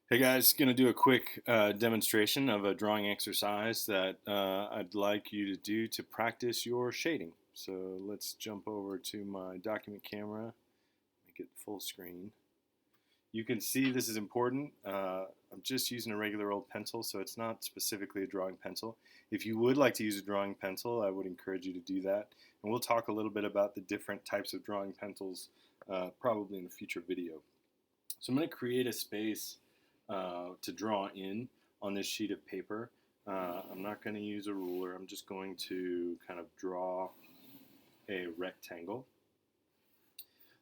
Hey guys, going to do a quick demonstration of a drawing exercise that I'd like you to do to practice your shading. So let's jump over to my document camera, make it full screen. You can see this is important. I'm just using a regular old pencil, so it's not specifically a drawing pencil. If you would like to use a drawing pencil, I would encourage you to do that. And we'll talk a little bit about the different types of drawing pencils probably in a future video. So I'm going to create a space to draw in on this sheet of paper. I'm not going to use a ruler. I'm just going to kind of draw a rectangle.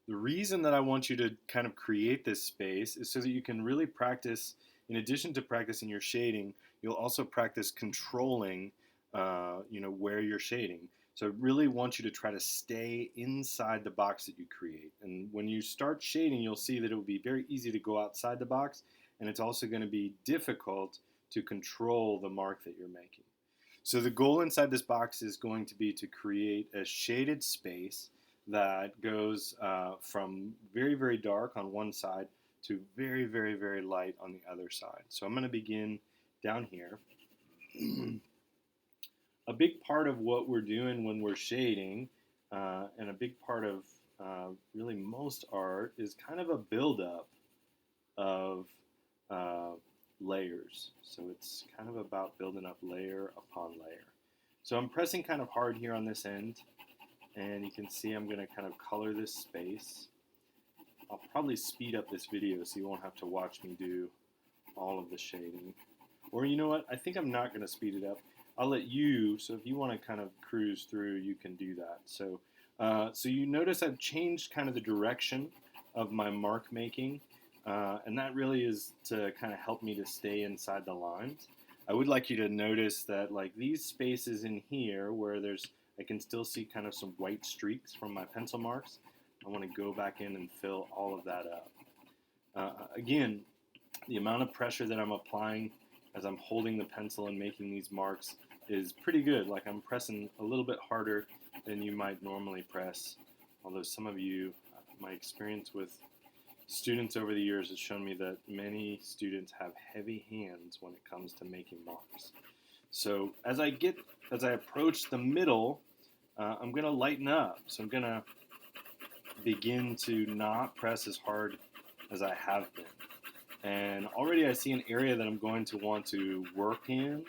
The reason that I want you to kind of create this space is so that you can really practice, in addition to practicing your shading, you'll also practice controlling, where you're shading. So I really want you to try to stay inside the box that you create. And when you start shading, you'll see that it will be very easy to go outside the box, and it's also going to be difficult to control the mark that you're making. So the goal inside this box is going to be to create a shaded space that goes from very, very dark on one side to very, very, very light on the other side. So I'm going to begin down here. A big part of what we're doing when we're shading, and a big part of really most art, is kind of a buildup of uh, layers. So it's kind of about building up layer upon layer. So I'm pressing kind of hard here on this end, and you can see I'm going to kind of color this space. I'll probably speed up this video so you won't have to watch me do all of the shading. Or you know what, I think I'm not going to speed it up. I'll let you, so if you want to kind of cruise through, you can do that. So you notice I've changed kind of the direction of my mark making, and that really is to kind of help me to stay inside the lines. I would like you to notice that like these spaces in here where I can still see kind of some white streaks from my pencil marks. I want to go back in and fill all of that up. Again, the amount of pressure that I'm applying as I'm holding the pencil and making these marks is pretty good. Like I'm pressing a little bit harder than you might normally press. Although some of you, my experience with students over the years has shown me that many students have heavy hands when it comes to making marks. So as I approach the middle, I'm going to lighten up. So I'm going to begin to not press as hard as I have been. And already I see an area that I'm going to want to work in.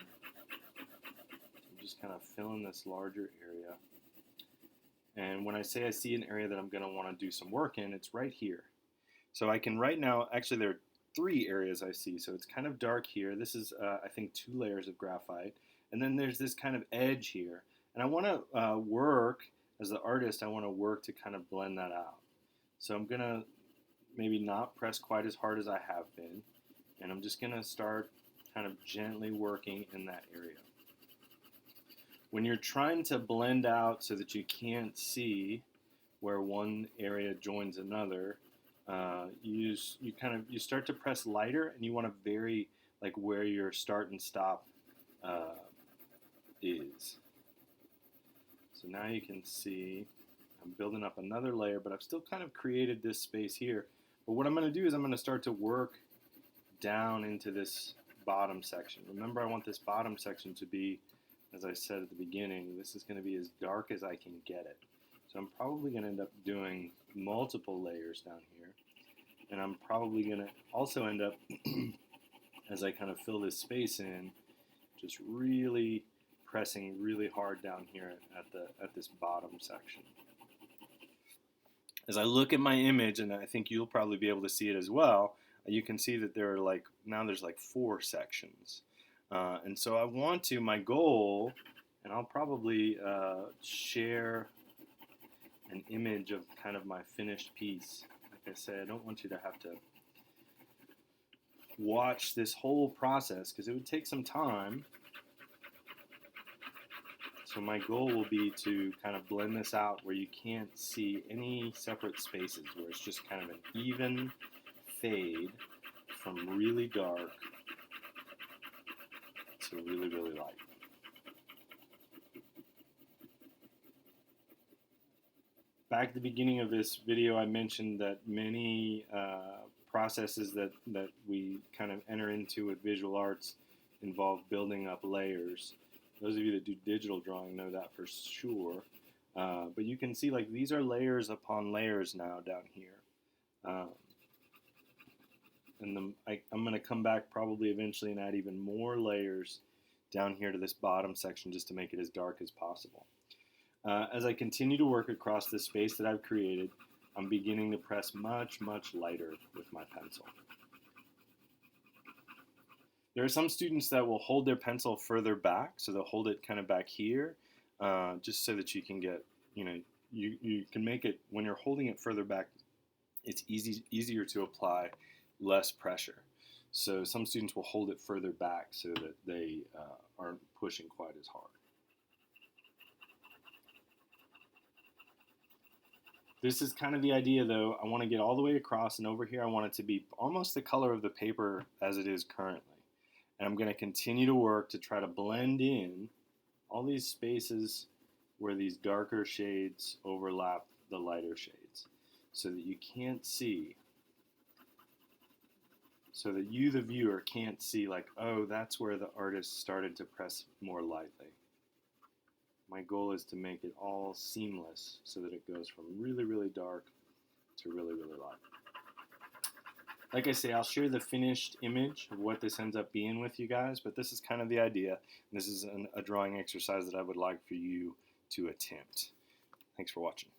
I'm just kind of filling this larger area. And when I say I see an area that I'm going to want to do some work in, it's right here. So I can right now, actually there are three areas I see. So it's kind of dark here. This is, I think, 2 layers of graphite. And then there's this kind of edge here. And I want to work, as the artist, I want to work to kind of blend that out. So I'm going to maybe not press quite as hard as I have been. And I'm just going to start kind of gently working in that area. When you're trying to blend out so that you can't see where one area joins another, you start to press lighter, and you want to vary like where your start and stop is. So now you can see I'm building up another layer, but I've still kind of created this space here. But what I'm going to do is I'm going to start to work down into this bottom section. Remember, I want this bottom section to be, as I said at the beginning, this is going to be as dark as I can get it. So I'm probably going to end up doing multiple layers down here. And I'm probably going to also end up, as I kind of fill this space in, just really pressing really hard down here at this bottom section. As I look at my image, and I think you'll probably be able to see it as well, you can see that there are there's 4 sections. And so I want to, my goal, and I'll probably share an image of kind of my finished piece. Like I said, I don't want you to have to watch this whole process because it would take some time. So my goal will be to kind of blend this out where you can't see any separate spaces, where it's just kind of an even fade from really dark to really, really light. Back at the beginning of this video, I mentioned that many processes that we kind of enter into with visual arts involve building up layers. Those of you that do digital drawing know that for sure. But you can see like these are layers upon layers now down here. And I'm going to come back probably eventually and add even more layers down here to this bottom section just to make it as dark as possible. As I continue to work across this space that I've created, I'm beginning to press much, much lighter with my pencil. There are some students that will hold their pencil further back, so they'll hold it kind of back here, just so that you can get, you can make it, when you're holding it further back, it's easier to apply less pressure. So some students will hold it further back so that they aren't pushing quite as hard. This is kind of the idea though. I want to get all the way across, and over here I want it to be almost the color of the paper as it is currently. And I'm going to continue to work to try to blend in all these spaces where these darker shades overlap the lighter shades so that you can't see, so that you, the viewer, can't see like, oh, that's where the artist started to press more lightly. My goal is to make it all seamless so that it goes from really, really dark to really, really light. Like I say, I'll share the finished image of what this ends up being with you guys, but this is kind of the idea. This is a drawing exercise that I would like for you to attempt. Thanks for watching.